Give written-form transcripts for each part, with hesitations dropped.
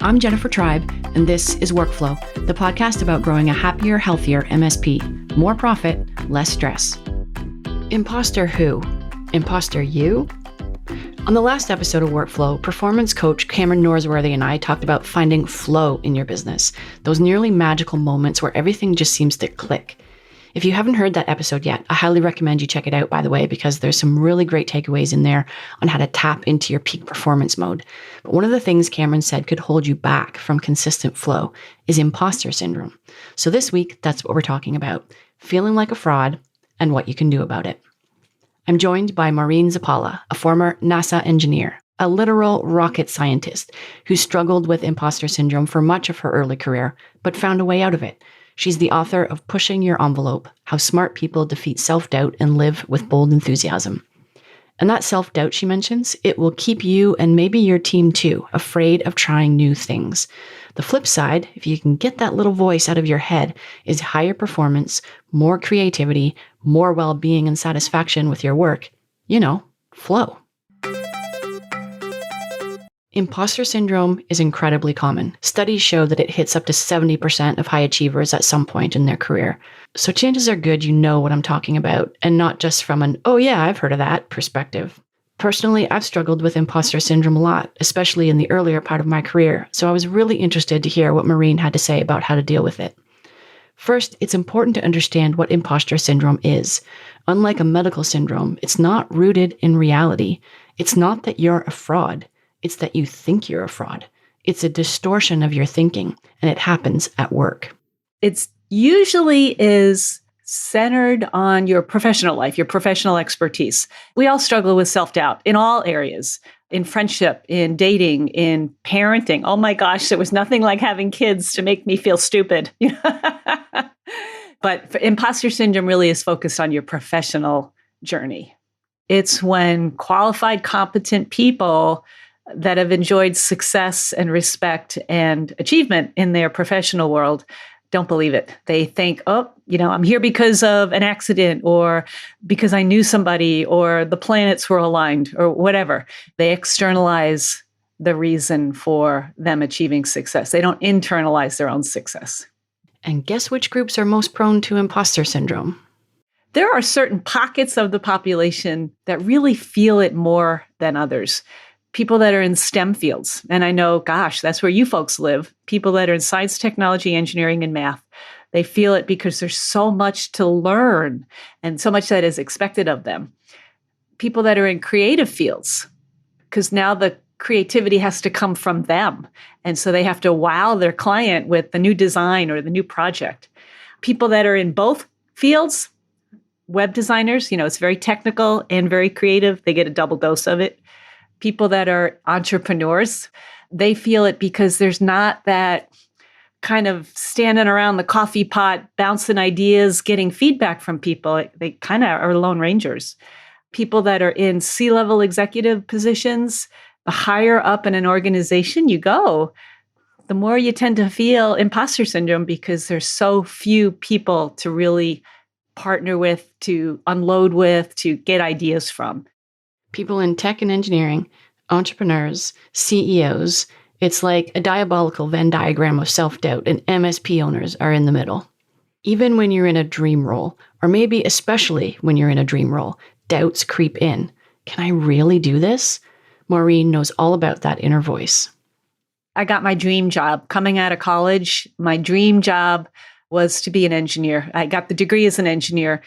I'm Jennifer Tribe, and this is Workflow, the podcast about growing a happier, healthier MSP. More profit, less stress. Imposter who? Imposter you? On the last episode of Workflow, performance coach Cameron Norsworthy and I talked about finding flow in your business, those nearly magical moments where everything just seems to click. If you haven't heard that episode yet, I highly recommend you check it out, by the way, because there's some really great takeaways in there on how to tap into your peak performance mode. But one of the things Cameron said could hold you back from consistent flow is imposter syndrome. So this week, that's what we're talking about, feeling like a fraud and what you can do about it. I'm joined by Maureen Zappala, a former NASA engineer, a literal rocket scientist who struggled with imposter syndrome for much of her early career, but found a way out of it. She's the author of Pushing Your Envelope, How Smart People Defeat Self-Doubt and Live with Bold Enthusiasm. And that self-doubt she mentions, it will keep you and maybe your team too, afraid of trying new things. The flip side, if you can get that little voice out of your head, is higher performance, more creativity, more well-being and satisfaction with your work. You know, flow. Imposter syndrome is incredibly common. Studies show that it hits up to 70% of high achievers at some point in their career. So chances are good you know what I'm talking about, and not just from an, oh yeah, I've heard of that perspective. Personally, I've struggled with imposter syndrome a lot, especially in the earlier part of my career, so I was really interested to hear what Maureen had to say about how to deal with it. First, it's important to understand what imposter syndrome is. Unlike a medical syndrome, it's not rooted in reality. It's not that you're a fraud. It's that you think you're a fraud. It's a distortion of your thinking, and it happens at work. It's usually is centered on your professional life, your professional expertise. We all struggle with self-doubt in all areas, in friendship, in dating, in parenting. Oh my gosh, there was nothing like having kids to make me feel stupid. But imposter syndrome really is focused on your professional journey. It's when qualified, competent people that have enjoyed success and respect and achievement in their professional world don't believe it. They think, I'm here because of an accident or because I knew somebody or the planets were aligned or whatever. They externalize the reason for them achieving success. They don't internalize their own success. And guess which groups are most prone to imposter syndrome? There are certain pockets of the population that really feel it more than others. People that are in STEM fields. And I know, gosh, that's where you folks live. People that are in science, technology, engineering, and math. They feel it because there's so much to learn and so much that is expected of them. People that are in creative fields, because now the creativity has to come from them. And so they have to wow their client with the new design or the new project. People that are in both fields, web designers, it's very technical and very creative. They get a double dose of it. People that are entrepreneurs, they feel it because there's not that kind of standing around the coffee pot, bouncing ideas, getting feedback from people. They kind of are lone rangers. People that are in C-level executive positions, the higher up in an organization you go, the more you tend to feel imposter syndrome because there's so few people to really partner with, to unload with, to get ideas from. People in tech and engineering, entrepreneurs, CEOs, it's like a diabolical Venn diagram of self-doubt, and MSP owners are in the middle. Even when you're in a dream role, or maybe especially when you're in a dream role, doubts creep in. Can I really do this? Maureen knows all about that inner voice. I got my dream job. Coming out of college, my dream job was to be an engineer. I got the degree as an engineer.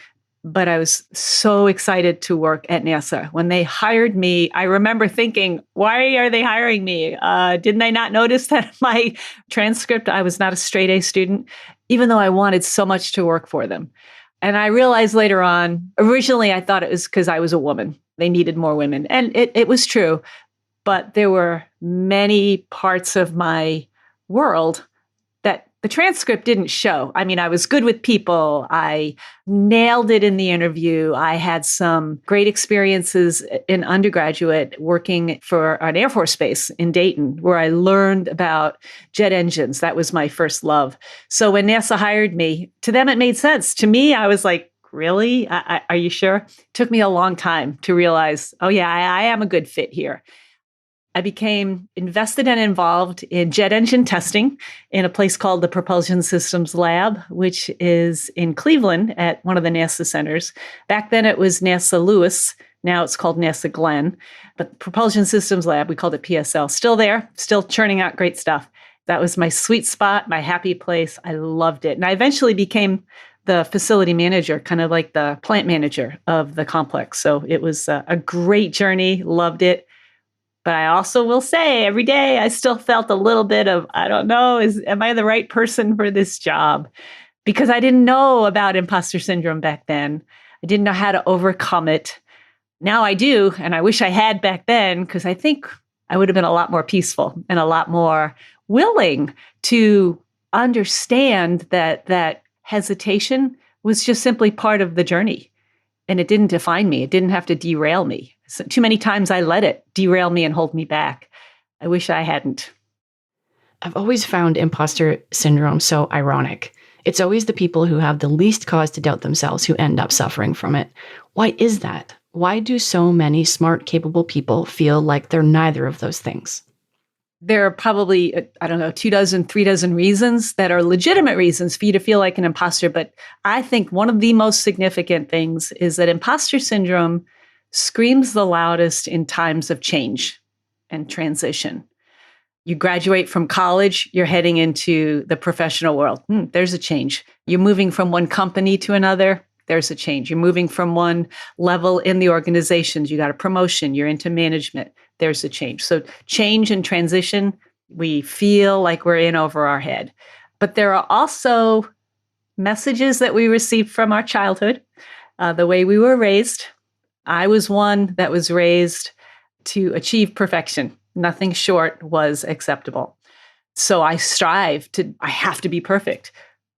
But I was so excited to work at NASA. When they hired me, I remember thinking, why are they hiring me? Didn't they not notice that my transcript, I was not a straight A student, even though I wanted so much to work for them. And I realized later on, originally I thought it was because I was a woman. They needed more women. And it was true. But there were many parts of my world that the transcript didn't show. I mean, I was good with people. I nailed it in the interview. I had some great experiences in undergraduate working for an Air Force base in Dayton, where I learned about jet engines. That was my first love. So when NASA hired me, to them, it made sense. To me, I was like, really? Are you sure? It took me a long time to realize, oh yeah, I am a good fit here. I became invested and involved in jet engine testing in a place called the Propulsion Systems Lab, which is in Cleveland at one of the NASA centers. Back then it was NASA Lewis. Now it's called NASA Glenn. But Propulsion Systems Lab, we called it PSL. Still there, still churning out great stuff. That was my sweet spot, my happy place. I loved it. And I eventually became the facility manager, kind of like the plant manager of the complex. So it was a great journey, loved it. But I also will say every day I still felt a little bit of, I don't know, am I the right person for this job? Because I didn't know about imposter syndrome back then. I didn't know how to overcome it. Now I do, and I wish I had back then, because I think I would have been a lot more peaceful and a lot more willing to understand that hesitation was just simply part of the journey. And it didn't define me. It didn't have to derail me. So too many times I let it derail me and hold me back. I wish I hadn't. I've always found imposter syndrome so ironic. It's always the people who have the least cause to doubt themselves who end up suffering from it. Why is that? Why do so many smart, capable people feel like they're neither of those things? There are probably, 3 dozen reasons that are legitimate reasons for you to feel like an imposter. But I think one of the most significant things is that imposter syndrome screams the loudest in times of change and transition. You graduate from college, you're heading into the professional world. There's a change. You're moving from one company to another. There's a change. You're moving from one level in the organizations. You got a promotion. You're into management. There's a change. So change and transition, we feel like we're in over our head. But there are also messages that we received from our childhood, the way we were raised. I was one that was raised to achieve perfection. Nothing short was acceptable. So I have to be perfect.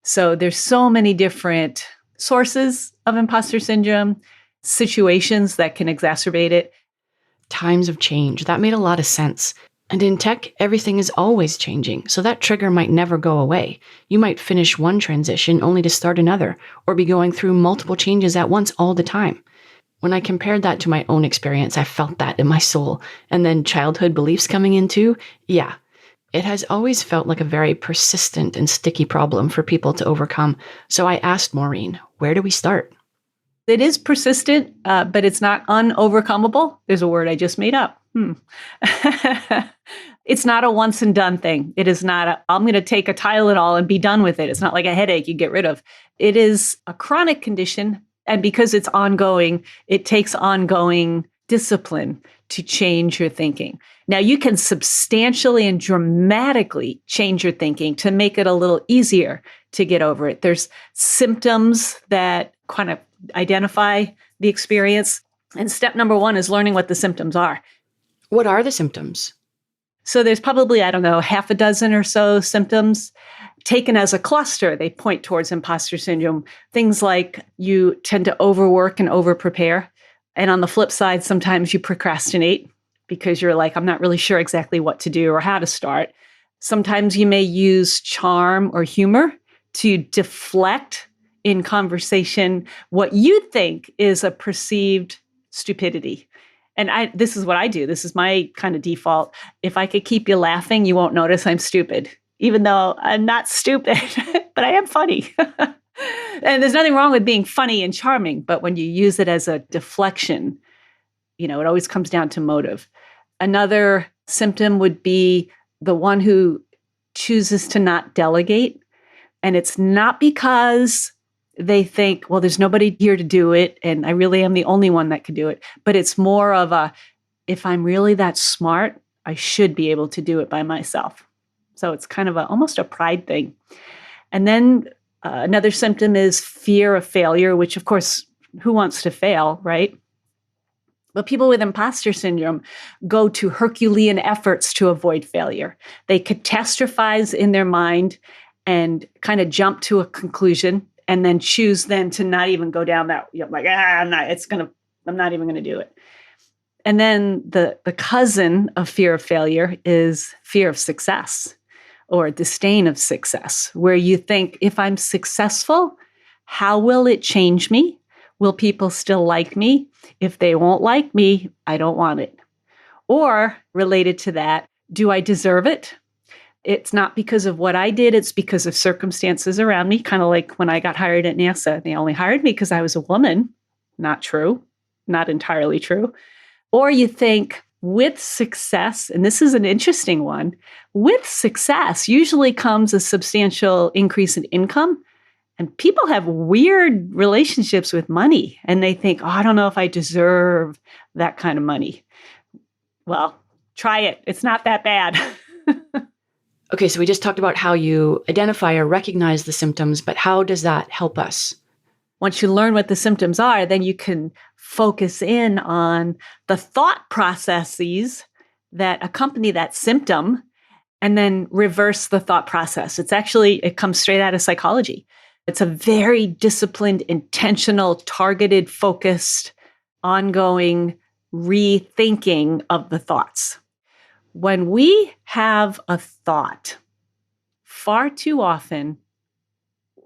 So there's so many different sources of imposter syndrome, situations that can exacerbate it. Times of change. That made a lot of sense. And in tech, everything is always changing, so that trigger might never go away. You might finish one transition only to start another, or be going through multiple changes at once all the time. When I compared that to my own experience, I felt that in my soul. And then childhood beliefs coming in too, yeah. It has always felt like a very persistent and sticky problem for people to overcome. So I asked Maureen, where do we start? It is persistent, but it's not unovercomable. There's a word I just made up. It's not a once and done thing. It is not I'm going to take a Tylenol and be done with it. It's not like a headache you get rid of. It is a chronic condition. And because it's ongoing, it takes ongoing discipline to change your thinking. Now, you can substantially and dramatically change your thinking to make it a little easier to get over it. There's symptoms that kind of identify the experience. And step number 1 is learning what the symptoms are. What are the symptoms? So there's probably, half a dozen or so symptoms. Taken as a cluster, they point towards imposter syndrome. Things like you tend to overwork and overprepare. And on the flip side, sometimes you procrastinate because you're like, I'm not really sure exactly what to do or how to start. Sometimes you may use charm or humor to deflect in conversation what you think is a perceived stupidity. And this is what I do. This is my kind of default. If I could keep you laughing, you won't notice I'm stupid, even though I'm not stupid, but I am funny. And there's nothing wrong with being funny and charming, but when you use it as a deflection, it always comes down to motive. Another symptom would be the one who chooses to not delegate. And it's not because they think, well, there's nobody here to do it, and I really am the only one that can do it. But it's more of if I'm really that smart, I should be able to do it by myself. So it's kind of almost a pride thing. And then another symptom is fear of failure, which, of course, who wants to fail, right? But people with imposter syndrome go to Herculean efforts to avoid failure. They catastrophize in their mind and kind of jump to a conclusion and then choose then to not even go down that, I'm not even going to do it. And then the cousin of fear of failure is fear of success or disdain of success, where you think, if I'm successful, how will it change me? Will people still like me? If they won't like me, I don't want it. Or related to that, do I deserve it? It's not because of what I did, it's because of circumstances around me, kind of like when I got hired at NASA. They only hired me because I was a woman. Not true, not entirely true. Or you think, with success, and this is an interesting one, with success usually comes a substantial increase in income. And people have weird relationships with money, and they think, oh, I don't know if I deserve that kind of money. Well, try it. It's not that bad. Okay, so we just talked about how you identify or recognize the symptoms, but how does that help us? Once you learn what the symptoms are, then you can focus in on the thought processes that accompany that symptom and then reverse the thought process. It comes straight out of psychology. It's a very disciplined, intentional, targeted, focused, ongoing rethinking of the thoughts. When we have a thought, far too often,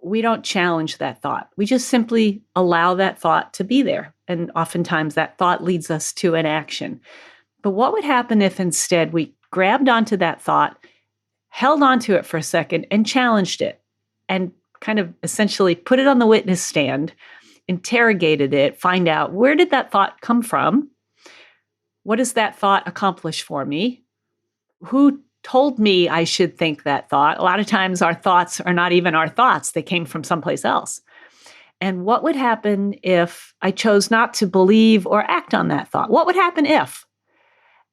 we don't challenge that thought. We just simply allow that thought to be there. And oftentimes that thought leads us to an action. But what would happen if instead we grabbed onto that thought, held onto it for a second, and challenged it, and kind of essentially put it on the witness stand, interrogated it, find out, where did that thought come from? What does that thought accomplish for me? Who told me I should think that thought? A lot of times our thoughts are not even our thoughts. They came from someplace else. And what would happen if I chose not to believe or act on that thought? What would happen if?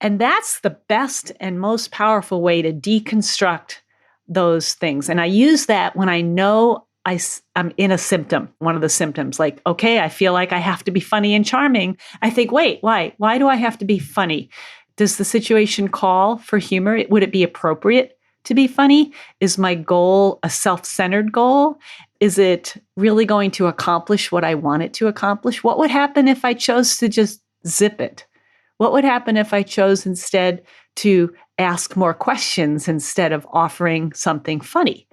And that's the best and most powerful way to deconstruct those things. And I use that when I know I'm in a symptom, one of the symptoms, like, okay, I feel like I have to be funny and charming. I think, wait, why? Why do I have to be funny? Does the situation call for humor? Would it be appropriate to be funny? Is my goal a self-centered goal? Is it really going to accomplish what I want it to accomplish? What would happen if I chose to just zip it? What would happen if I chose instead to ask more questions instead of offering something funny?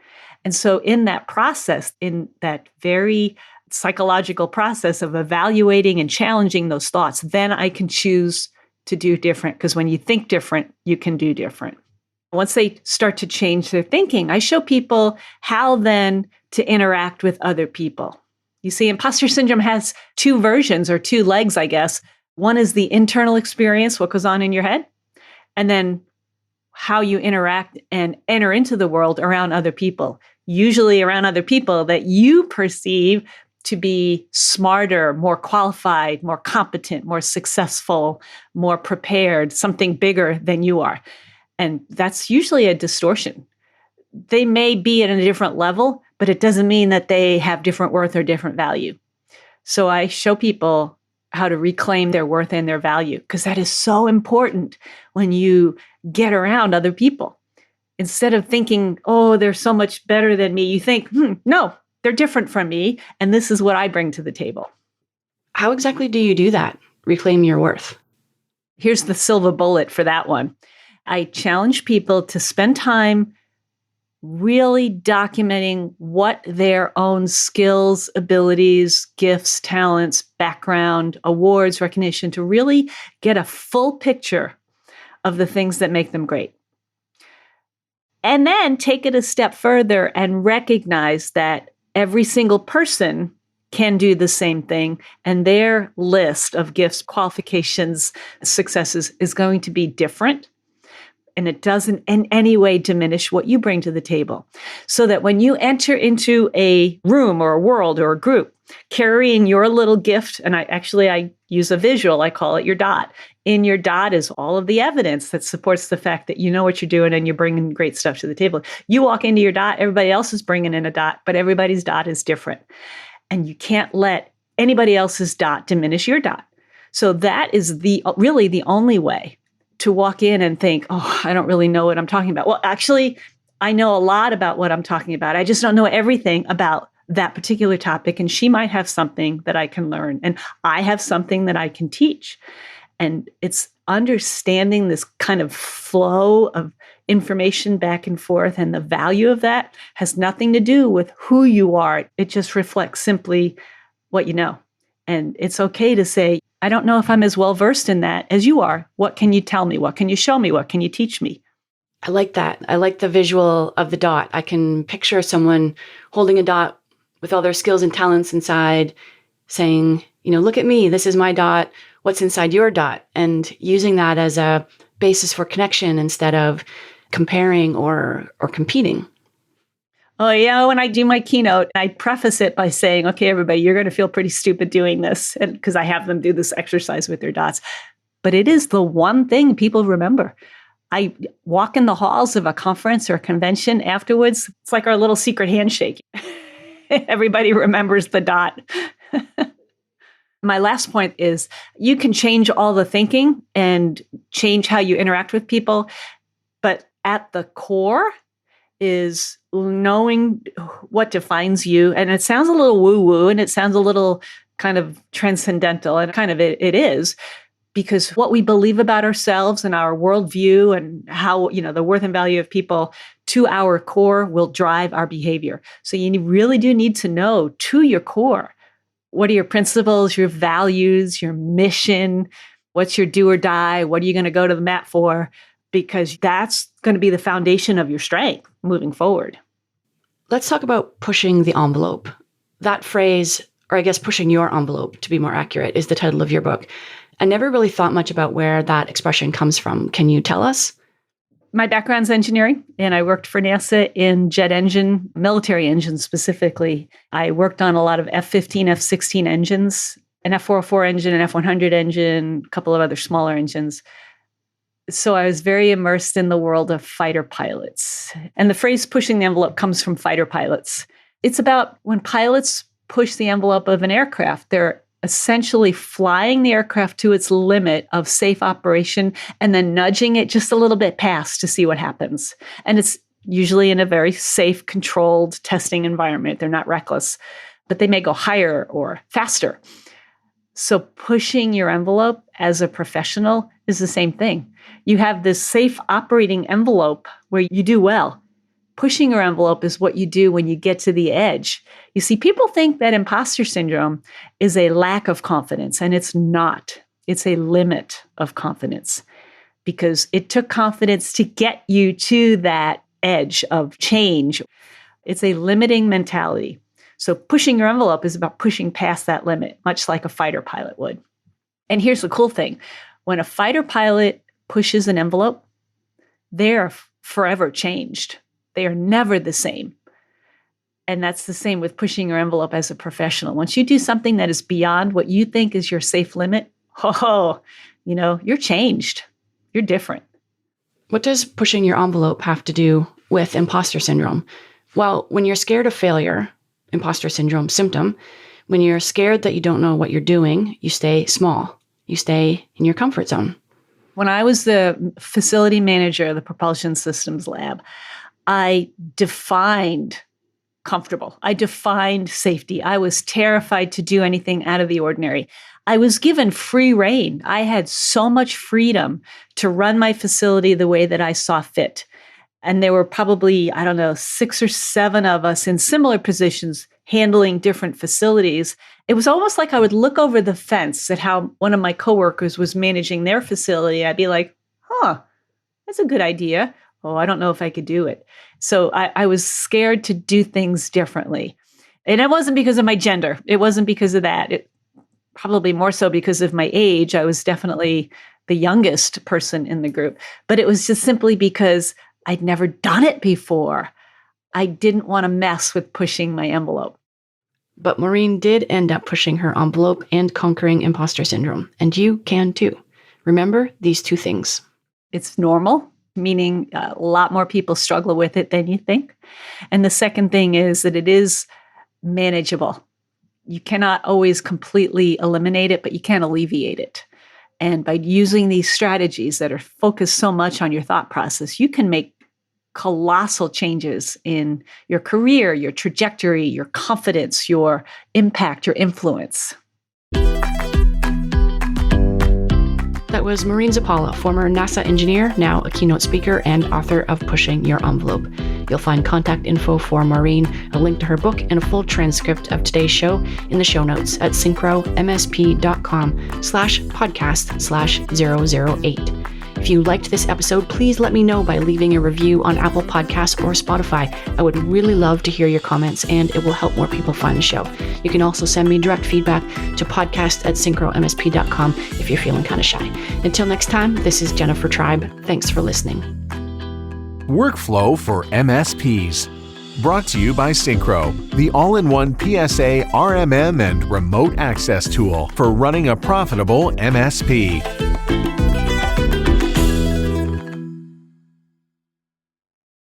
And so in that process, in that very psychological process of evaluating and challenging those thoughts, then I can choose to do different, because when you think different, you can do different. Once they start to change their thinking, I show people how then to interact with other people. You see, imposter syndrome has two versions, or two legs, I guess. One is the internal experience, what goes on in your head, and then how you interact and enter into the world around other people, usually around other people that you perceive to be smarter, more qualified, more competent, more successful, more prepared, something bigger than you are. And that's usually a distortion. They may be at a different level, but it doesn't mean that they have different worth or different value. So I show people how to reclaim their worth and their value, because that is so important when you get around other people. Instead of thinking, oh, they're so much better than me, you think, no, they're different from me, and this is what I bring to the table. How exactly do you do that? Reclaim your worth? Here's the silver bullet for that one. I challenge people to spend time really documenting what their own skills, abilities, gifts, talents, background, awards, recognition, to really get a full picture of the things that make them great. And then take it a step further and recognize that every single person can do the same thing, and their list of gifts, qualifications, successes is going to be different. And it doesn't in any way diminish what you bring to the table. So that when you enter into a room or a world or a group carrying your little gift, and I use a visual, I call it your dot. In your dot is all of the evidence that supports the fact that you know what you're doing and you're bringing great stuff to the table. You walk into your dot, everybody else is bringing in a dot, but everybody's dot is different. And you can't let anybody else's dot diminish your dot. So that is really the only way to walk in and think, oh, I don't really know what I'm talking about. Well, actually, I know a lot about what I'm talking about. I just don't know everything about that particular topic. And she might have something that I can learn. And I have something that I can teach. And it's understanding this kind of flow of information back and forth. And the value of that has nothing to do with who you are. It just reflects simply what you know. And it's okay to say, I don't know if I'm as well versed in that as you are. What can you tell me? What can you show me? What can you teach me? I like that. I like the visual of the dot. I can picture someone holding a dot with all their skills and talents inside, saying, look at me, this is my dot, what's inside your dot, and using that as a basis for connection instead of comparing or competing. Oh, yeah. When I do my keynote, I preface it by saying, okay, everybody, you're going to feel pretty stupid doing this, because I have them do this exercise with their dots. But it is the one thing people remember. I walk in the halls of a conference or a convention afterwards. It's like our little secret handshake. Everybody remembers the dot. My last point is you can change all the thinking and change how you interact with people. But at the core is knowing what defines you. And it sounds a little woo-woo and it sounds a little kind of transcendental, and kind of it is, because what we believe about ourselves and our worldview and how, the worth and value of people to our core will drive our behavior. So you really do need to know to your core, what are your principles, your values, your mission, what's your do or die, what are you going to go to the mat for? Because that's going to be the foundation of your strength moving forward. Let's talk about pushing the envelope. That phrase, or I guess pushing your envelope to be more accurate, is the title of your book. I never really thought much about where that expression comes from. Can you tell us? My background's engineering, and I worked for NASA in jet engine, military engines specifically. I worked on a lot of F-15, F-16 engines, an F-404 engine, an F-100 engine, a couple of other smaller engines. So I was very immersed in the world of fighter pilots. And the phrase pushing the envelope comes from fighter pilots. It's about when pilots push the envelope of an aircraft, they're essentially flying the aircraft to its limit of safe operation and then nudging it just a little bit past to see what happens. And it's usually in a very safe, controlled testing environment. They're not reckless, but they may go higher or faster. So pushing your envelope as a professional is the same thing. You have this safe operating envelope where you do well. Pushing your envelope is what you do when you get to the edge. You see, people think that imposter syndrome is a lack of confidence, and it's not. It's a limit of confidence, because it took confidence to get you to that edge of change. It's a limiting mentality. So pushing your envelope is about pushing past that limit, much like a fighter pilot would. And here's the cool thing. When a fighter pilot pushes an envelope, they're forever changed. They are never the same. And that's the same with pushing your envelope as a professional. Once you do something that is beyond what you think is your safe limit, you're changed. You're different. What does pushing your envelope have to do with imposter syndrome? Well, when you're scared of failure, imposter syndrome symptom, when you're scared that you don't know what you're doing, you stay small. You stay in your comfort zone. When I was the facility manager of the propulsion systems lab, I defined comfortable. I defined safety. I was terrified to do anything out of the ordinary. I was given free rein. I had so much freedom to run my facility the way that I saw fit. And there were probably, 6 or 7 of us in similar positions handling different facilities. It was almost like I would look over the fence at how one of my coworkers was managing their facility. I'd be like, that's a good idea. Oh, I don't know if I could do it. So I was scared to do things differently. And it wasn't because of my gender. It wasn't because of that. It probably more so because of my age. I was definitely the youngest person in the group. But it was just simply because I'd never done it before. I didn't want to mess with pushing my envelope. But Maureen did end up pushing her envelope and conquering imposter syndrome. And you can too. Remember these 2 things. It's normal, meaning a lot more people struggle with it than you think. And the second thing is that it is manageable. You cannot always completely eliminate it, but you can alleviate it. And by using these strategies that are focused so much on your thought process, you can make colossal changes in your career, your trajectory, your confidence, your impact, your influence. That was Maureen Zappala, former NASA engineer, now a keynote speaker and author of Pushing Your Envelope. You'll find contact info for Maureen, a link to her book, and a full transcript of today's show in the show notes at syncromsp.com/podcast/008. If you liked this episode, please let me know by leaving a review on Apple Podcasts or Spotify. I would really love to hear your comments, and it will help more people find the show. You can also send me direct feedback to podcast@syncromsp.com if you're feeling kind of shy. Until next time, this is Jennifer Tribe. Thanks for listening. Workflow for MSPs. Brought to you by Synchro, the all-in-one PSA, RMM, and remote access tool for running a profitable MSP.